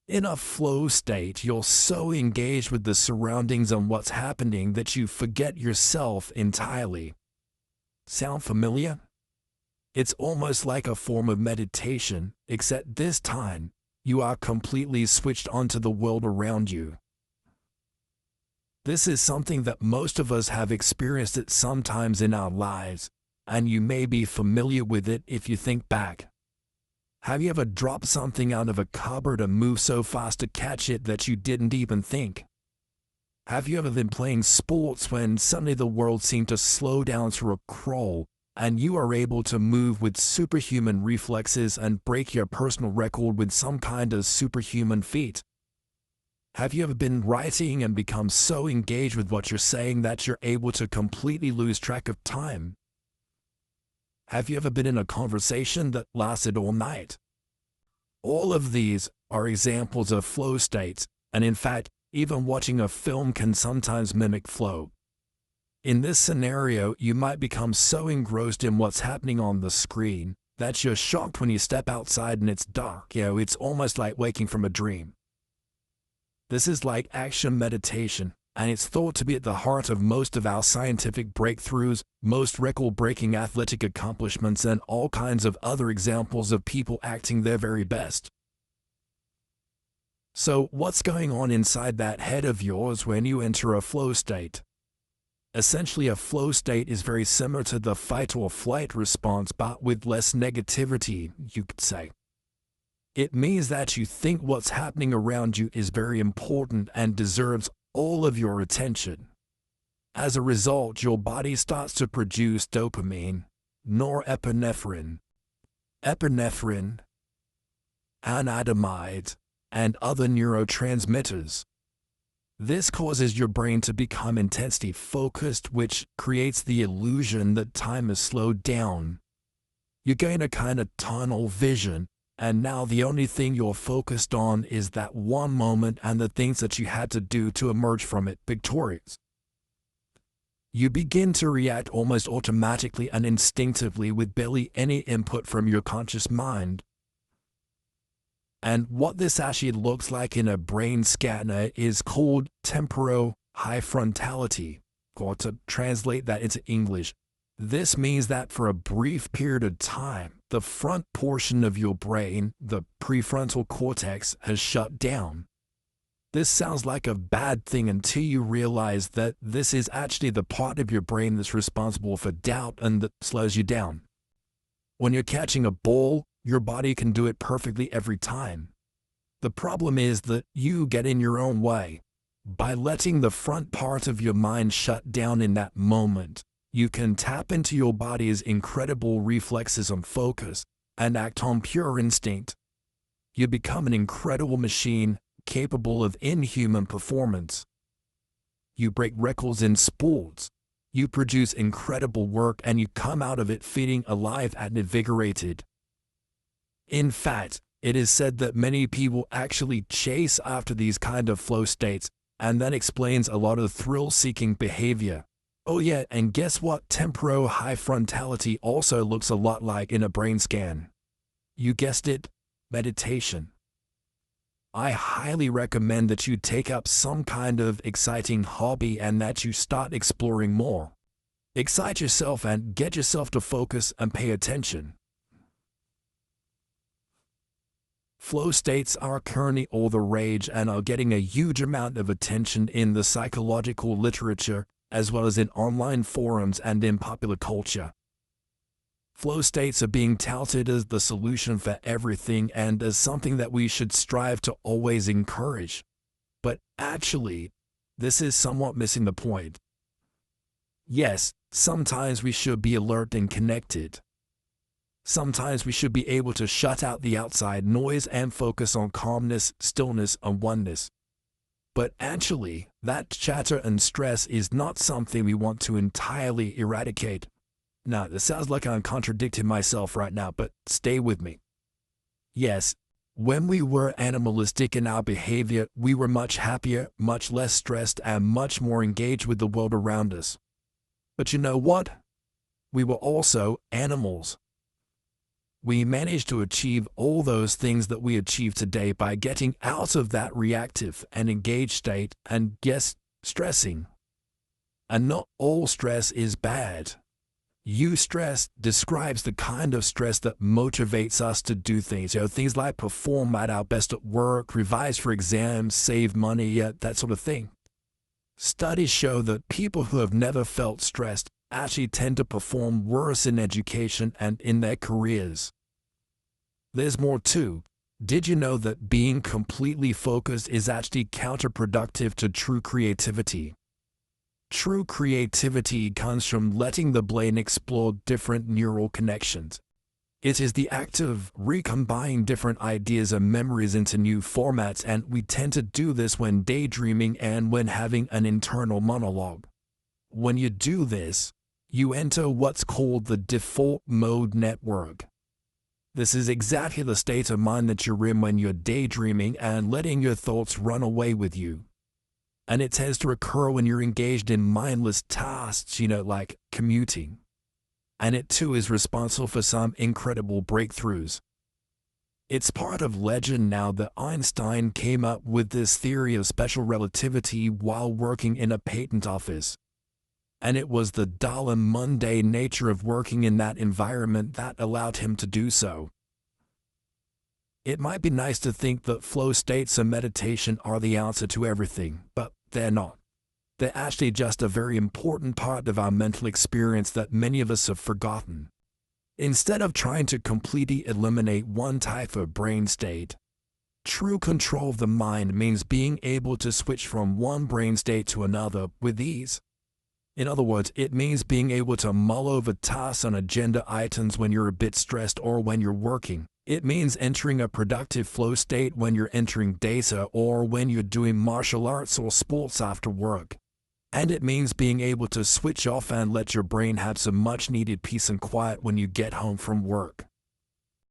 In a flow state, you're so engaged with the surroundings and what's happening that you forget yourself entirely. Sound familiar? It's almost like a form of meditation, except this time, you are completely switched onto the world around you. This is something that most of us have experienced at some times in our lives, and you may be familiar with it if you think back. Have you ever dropped something out of a cupboard and moved so fast to catch it that you didn't even think? Have you ever been playing sports when suddenly the world seemed to slow down to a crawl and you are able to move with superhuman reflexes and break your personal record with some kind of superhuman feat? Have you ever been writing and become so engaged with what you're saying that you're able to completely lose track of time? Have you ever been in a conversation that lasted all night? All of these are examples of flow states, and in fact, even watching a film can sometimes mimic flow. In this scenario, you might become so engrossed in what's happening on the screen that you're shocked when you step outside and it's dark. It's almost like waking from a dream. This is like action meditation, and it's thought to be at the heart of most of our scientific breakthroughs, most record-breaking athletic accomplishments, and all kinds of other examples of people acting their very best. So, what's going on inside that head of yours when you enter a flow state? Essentially, a flow state is very similar to the fight or flight response, but with less negativity, you could say. It means that you think what's happening around you is very important and deserves all of your attention. As a result, your body starts to produce dopamine, norepinephrine, epinephrine, anandamide, and other neurotransmitters. This causes your brain to become intensely focused, which creates the illusion that time is slowed down. You gain a kind of tunnel vision, and now the only thing you're focused on is that one moment and the things that you had to do to emerge from it victorious. You begin to react almost automatically and instinctively with barely any input from your conscious mind. And what this actually looks like in a brain scanner is called temporal high frontality, or to translate that into English, this means that for a brief period of time, the front portion of your brain, the prefrontal cortex, has shut down. This sounds like a bad thing until you realize that this is actually the part of your brain that's responsible for doubt and that slows you down. When you're catching a ball, your body can do it perfectly every time. The problem is that you get in your own way. By letting the front part of your mind shut down in that moment, you can tap into your body's incredible reflexes and focus and act on pure instinct. You become an incredible machine capable of inhuman performance. You break records in sports. You produce incredible work and you come out of it feeling alive and invigorated. In fact, it is said that many people actually chase after these kind of flow states, and that explains a lot of thrill-seeking behavior. Oh yeah, and guess what temporal high frontality also looks a lot like in a brain scan? You guessed it, meditation. I highly recommend that you take up some kind of exciting hobby and that you start exploring more. Excite yourself and get yourself to focus and pay attention. Flow states are currently all the rage and are getting a huge amount of attention in the psychological literature, as well as in online forums and in popular culture. Flow states are being touted as the solution for everything and as something that we should strive to always encourage. But actually, this is somewhat missing the point. Yes, sometimes we should be alert and connected. Sometimes we should be able to shut out the outside noise and focus on calmness, stillness, and oneness. But actually, that chatter and stress is not something we want to entirely eradicate. Now, this sounds like I'm contradicting myself right now, but stay with me. Yes, when we were animalistic in our behavior, we were much happier, much less stressed, and much more engaged with the world around us. But you know what? We were also animals. We manage to achieve all those things that we achieve today by getting out of that reactive and engaged state and, yes, stressing. And not all stress is bad. Eustress describes the kind of stress that motivates us to do things. Things like perform at our best at work, revise for exams, save money, that sort of thing. Studies show that people who have never felt stressed actually tend to perform worse in education and in their careers. There's more too. Did you know that being completely focused is actually counterproductive to true creativity? True creativity comes from letting the brain explore different neural connections. It is the act of recombining different ideas and memories into new formats, and we tend to do this when daydreaming and when having an internal monologue. When you do this, you enter what's called the default mode network. This is exactly the state of mind that you're in when you're daydreaming and letting your thoughts run away with you. And it tends to occur when you're engaged in mindless tasks, like commuting. And it too is responsible for some incredible breakthroughs. It's part of legend now that Einstein came up with this theory of special relativity while working in a patent office. And it was the dull and mundane nature of working in that environment that allowed him to do so. It might be nice to think that flow states and meditation are the answer to everything, but they're not. They're actually just a very important part of our mental experience that many of us have forgotten. Instead of trying to completely eliminate one type of brain state, true control of the mind means being able to switch from one brain state to another with ease. In other words, it means being able to mull over tasks and agenda items when you're a bit stressed or when you're working. It means entering a productive flow state when you're entering data or when you're doing martial arts or sports after work. And it means being able to switch off and let your brain have some much-needed peace and quiet when you get home from work.